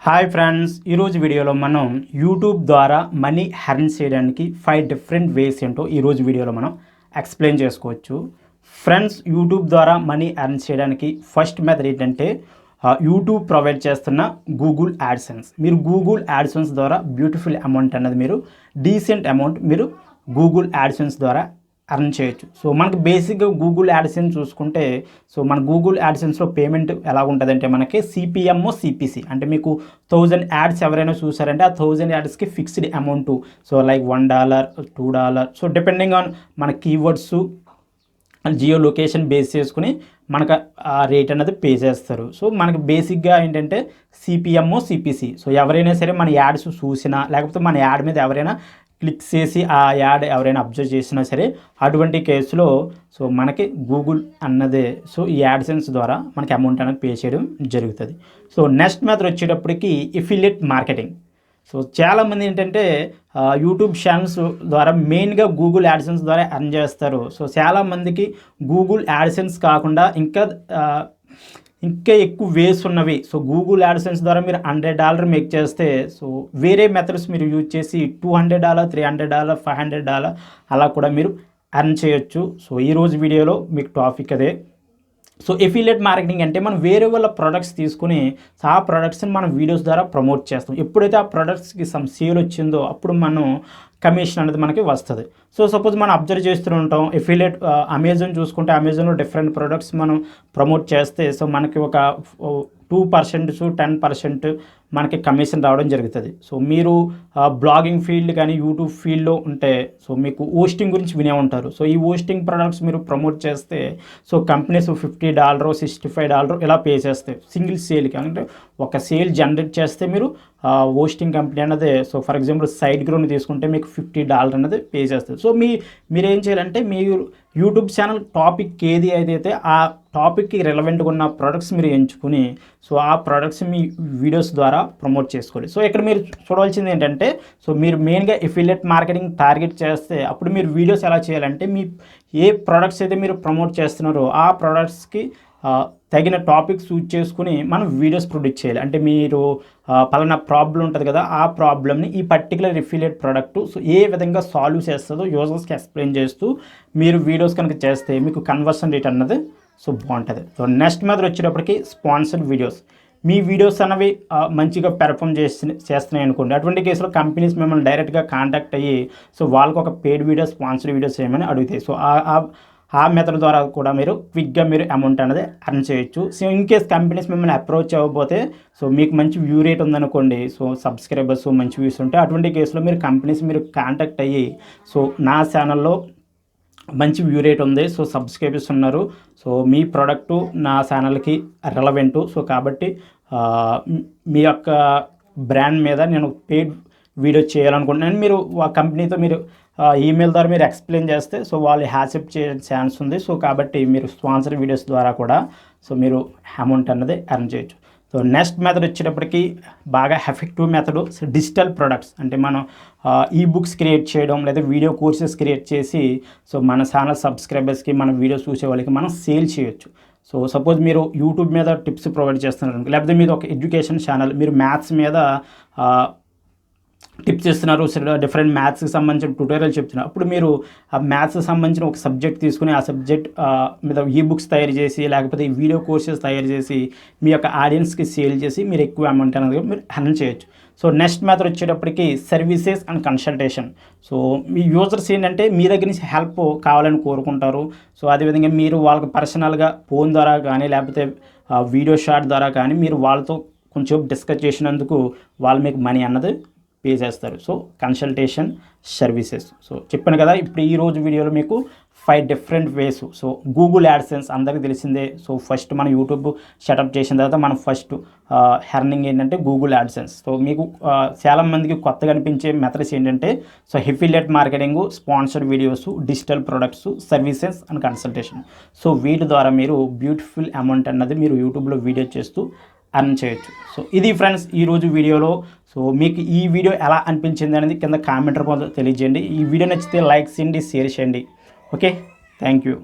Hi friends, ఈరోజు వీడియోలో మనం యూట్యూబ్ ద్వారా మనీ ఎర్న్ చేయడానికి 5 డిఫరెంట్ వేస్ ఏంటో ఈరోజు వీడియోలో మనం ఎక్స్ప్లెయిన్ చేసుకోవచ్చు. ఫ్రెండ్స్, యూట్యూబ్ ద్వారా మనీ ఎర్న్ చేయడానికి ఫస్ట్ మెథడ్ ఏంటంటే యూట్యూబ్ ప్రొవైడ్ చేస్తున్న గూగుల్ యాడ్సెన్స్. మీరు గూగుల్ యాడ్సెన్స్ ద్వారా బ్యూటిఫుల్ అమౌంట్ అన్నది మీరు డీసెంట్ అమౌంట్ మీరు గూగుల్ యాడ్సెన్స్ ద్వారా ఎర్న్ చేయొచ్చు. సో మనకి బేసిక్గా గూగుల్ యాడ్సెన్స్ చూసుకుంటే మన గూగుల్ యాడ్సెన్స్లో పేమెంట్ ఎలా ఉంటుందంటే మనకి సిపిఎం సిపిసి అంటే మీకు 1000 యాడ్స్ ఎవరైనా చూసారంటే ఆ 1000 యాడ్స్కి fixed amount. So like $1 $2. So depending on మన కీవర్డ్స్ జియో లొకేషన్ బేస్ చేసుకుని మనకు ఆ రేట్ అనేది పే చేస్తారు. సో మనకి బేసిక్గా ఏంటంటే సిపిఎం సిపిసి. సో ఎవరైనా సరే మన యాడ్స్ చూసినా లేకపోతే మన యాడ్ మీద ఎవరైనా క్లిక్ చేసి ఆ యాడ్ ఎవరైనా అబ్జర్వ్ చేసినా సరే అటువంటి కేసులో మనకి గూగుల్ అన్నదే ఈ యాడ్సెన్స్ ద్వారా మనకి అమౌంట్ అనేది పే చేయడం జరుగుతుంది. సో నెక్స్ట్ మెథడ్ వచ్చేటప్పటికి ఎఫిలియేట్ మార్కెటింగ్. సో చాలామంది ఏంటంటే యూట్యూబ్ ఛానల్స్ ద్వారా మెయిన్గా గూగుల్ యాడ్సెన్స్ ద్వారా ఎర్న్ చేస్తారు. సో చాలామందికి గూగుల్ యాడ్సెన్స్ కాకుండా ఇంకా ఎక్కువ వేస్ ఉన్నవి. సో గూగుల్ యాడ్సెన్స్ ద్వారా మీరు $100 మేక్ చేస్తే వేరే మెథడ్స్ మీరు యూజ్ చేసి $200 $300 $500 అలా కూడా మీరు ఎర్న్ చేయొచ్చు. సో ఈరోజు వీడియోలో మీకు టాపిక్ అదే. సో ఎఫిలియేట్ మార్కెటింగ్ అంటే మనం వేరే వాళ్ళ ప్రొడక్ట్స్ తీసుకుని ఆ ప్రొడక్ట్స్ని మనం వీడియోస్ ద్వారా ప్రమోట్ చేస్తాం. ఎప్పుడైతే ఆ ప్రొడక్ట్స్కి సమ్ సేల్ వచ్చిందో అప్పుడు మనం కమిషన్ అనేది మనకి వస్తుంది. సో సపోజ్ మనం అబ్జర్వ్ చేస్తూ ఉంటాం ఎఫిలియేట్ అమెజాన్ చూసుకుంటే అమెజాన్లో డిఫరెంట్ ప్రొడక్ట్స్ మనం ప్రమోట్ చేస్తే మనకి ఒక 2% 10% మనకి కమిషన్ రావడం జరుగుతుంది. సో మీరు బ్లాగింగ్ ఫీల్డ్ కానీ యూట్యూబ్ ఫీల్డ్లో ఉంటే మీకు హోస్టింగ్ గురించి వినే ఉంటారు. సో ఈ హోస్టింగ్ ప్రొడక్ట్స్ మీరు ప్రమోట్ చేస్తే కంపెనీస్ $50 $65 ఇలా పే చేస్తాయి సింగిల్ సేల్కి. అంటే ఒక సేల్ జనరేట్ చేస్తే మీరు హోస్టింగ్ కంపెనీ అన్నదే ఫర్ ఎగ్జాంపుల్ సైట్ గ్రోని తీసుకుంటే మీకు $50 అనేది పే చేస్తుంది. సో మీరు ఏం చేయాలంటే మీరు యూట్యూబ్ ఛానల్ టాపిక్ ఏది అయితే ఆ టాపిక్కి రిలవెంట్గా ఉన్న ప్రొడక్ట్స్ మీరు ఎంచుకుని ఆ ప్రొడక్ట్స్ మీ వీడియోస్ ద్వారా ప్రమోట్ చేసుకోవాలి. సో ఇక్కడ మీరు చూడవలసింది ఏంటంటే మీరు మెయిన్గా ఎఫిలియేట్ మార్కెటింగ్ టార్గెట్ చేస్తే అప్పుడు మీరు వీడియోస్ ఎలా చేయాలంటే మీ ఏ ప్రొడక్ట్స్ అయితే మీరు ప్రమోట్ చేస్తున్నారో ఆ ప్రొడక్ట్స్కి తగిన టాపిక్స్ చూజ్ చేసుకుని మనం వీడియోస్ ప్రొడ్యూస్ చేయాలి. అంటే మీరు పలానా ప్రాబ్లం ఉంటుంది కదా, ఆ ప్రాబ్లమ్ని ఈ పర్టికులర్ ఎఫిలియేట్ ప్రోడక్ట్ ఏ విధంగా సాల్వ్ చేస్తుందో యూజర్స్కి ఎక్స్ప్లెయిన్ చేస్తూ మీరు వీడియోస్ కనుక చేస్తే మీకు కన్వర్షన్ రేట్ అన్నది బాగుంటుంది. సో నెక్స్ట్ మెథడ్ వచ్చేటప్పటికి స్పాన్సర్డ్ వీడియోస్. మీ వీడియోస్ అనేవి మంచిగా పెర్ఫామ్ చేస్తున్నాయి అనుకోండి, అటువంటి కేసులో కంపెనీస్ మిమ్మల్ని డైరెక్ట్గా కాంటాక్ట్ అయ్యి వాళ్ళకు ఒక పెయిడ్ వీడియోస్ స్పాన్సర్డ్ వీడియోస్ చేయమని అడుగుతాయి. సో ఆ మెథడ్ ద్వారా కూడా మీరు క్విక్గా మీరు అమౌంట్ అనేది ఎర్న్ చేయొచ్చు. సో ఇన్ కేస్ కంపెనీస్ మిమ్మల్ని అప్రోచ్ అవ్వకపోతే మీకు మంచి వ్యూ రేట్ ఉందనుకోండి, సబ్స్క్రైబర్స్ మంచి వ్యూస్ ఉంటే అటువంటి కేసులో మీరు కంపెనీస్ మీరు కాంటాక్ట్ అయ్యి నా ఛానల్లో మంచి వ్యూ రేట్ ఉంది, సబ్స్క్రైబర్స్ ఉన్నారు, మీ ప్రోడక్టు నా ఛానల్కి రెలవెంటు, కాబట్టి మీ యొక్క బ్రాండ్ మీద నేను పెయిడ్ వీడియో చేయాలనుకుంటున్నాను మీరు ఆ కంపెనీతో మీరు ఈమెయిల్ ద్వారా మీరు ఎక్స్ప్లెయిన్ చేస్తే వాళ్ళు యాక్సెప్ట్ చేసే ఛాన్స్ ఉంది. కాబట్టి మీరు స్పాన్సర్ వీడియోస్ ద్వారా కూడా మీరు అమౌంట్ అన్నది ఎర్న్ చేయొచ్చు. సో నెక్స్ట్ మెథడ్ వచ్చేటప్పటికి బాగా ఎఫెక్టివ్ మెథడ్ డిజిటల్ ప్రొడక్ట్స్. అంటే మనం ఈ బుక్స్ క్రియేట్ చేయడం లేదా వీడియో కోర్సెస్ క్రియేట్ చేసి మన ఛానల్ సబ్స్క్రైబర్స్కి మన వీడియోస్ చూసే వాళ్ళకి మనం సేల్ చేయొచ్చు. సో సపోజ్ మీరు యూట్యూబ్ మీద టిప్స్ ప్రొవైడ్ చేస్తున్నారు, లేకపోతే మీరు ఒక ఎడ్యుకేషన్ ఛానల్, మీరు మ్యాథ్స్ మీద టిప్స్ ఇస్తున్నారు, డిఫరెంట్ మ్యాథ్స్కి సంబంధించిన ట్యూటోరియల్ చెప్తున్నారు. అప్పుడు మీరు ఆ మ్యాథ్స్కి సంబంధించిన ఒక సబ్జెక్ట్ తీసుకుని ఆ సబ్జెక్ట్ మీద ఈ బుక్స్ తయారు చేసి లేకపోతే ఈ వీడియో కోర్సెస్ తయారు చేసి మీ యొక్క ఆడియన్స్కి సేల్ చేసి మీరు ఎక్కువ అమౌంట్ అనేది మీరు ఎర్న్ చేయొచ్చు. సో నెక్స్ట్ మెథడ్ వచ్చేటప్పటికి services and consultation. So me users ఏంటంటే మీ దగ్గర నుంచి హెల్ప్ కావాలని కోరుకుంటారు. సో అదేవిధంగా మీరు వాళ్ళకి పర్సనల్గా ఫోన్ ద్వారా కానీ లేకపోతే వీడియో షాట్ ద్వారా కానీ మీరు వాళ్ళతో కొంచెం డిస్కస్ చేసినందుకు వాళ్ళు మీకు మనీ అన్నది పే చేస్తారు. So consultation services. సో చెప్పాను కదా, ఇప్పుడు ఈరోజు వీడియోలో మీకు 5 different ways. So Google AdSense అందరికీ తెలిసిందే. సో ఫస్ట్ మనం యూట్యూబ్ సెటప్ చేసిన తర్వాత మనం ఫస్ట్ ఎర్నింగ్ ఏంటంటే గూగుల్ యాడ్సెన్స్. సో మీకు చాలామందికి కొత్తగా అనిపించే మెథడ్స్ ఏంటంటే affiliate marketing, sponsored videos, digital products, services and consultation. So వీటి ద్వారా మీరు బ్యూటిఫుల్ అమౌంట్ అన్నది మీరు యూట్యూబ్లో వీడియో చేస్తూ ఎర్న్ చేయొచ్చు. సో ఇది ఫ్రెండ్స్ ఈరోజు వీడియోలో. మీకు ఈ వీడియో ఎలా అనిపించింది అనేది కింద కామెంట్ రూపంలో తెలియజేయండి. ఈ వీడియో నచ్చితే లైక్ చేయండి, షేర్ చేయండి. Okay, thank you.